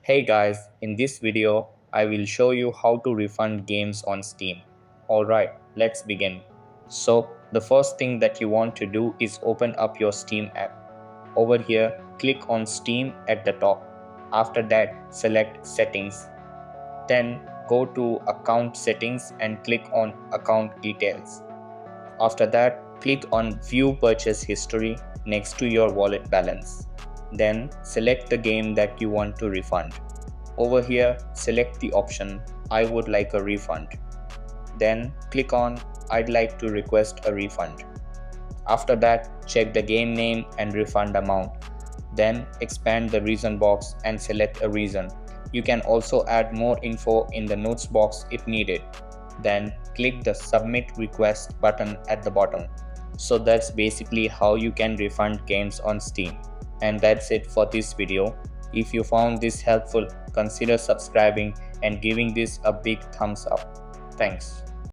Hey guys, in this video, I will show you how to refund games on Steam. Alright, let's begin. So, the first thing that you want to do is open up your Steam app. Over here, click on Steam at the top. After that, select Settings. Then, go to Account Settings and click on Account Details. After that, click on View Purchase History next to your wallet balance. Then, select the game that you want to refund. Over here, select the option I would like a refund. Then click on I'd like to request a refund. After that, check the game name and refund amount. Then expand the reason box and select a reason. You can also add more info in the notes box if needed. Then click the submit request button at the bottom. So that's basically how you can refund games on Steam. And that's it for this video. If you found this helpful, consider subscribing and giving this a big thumbs up. Thanks.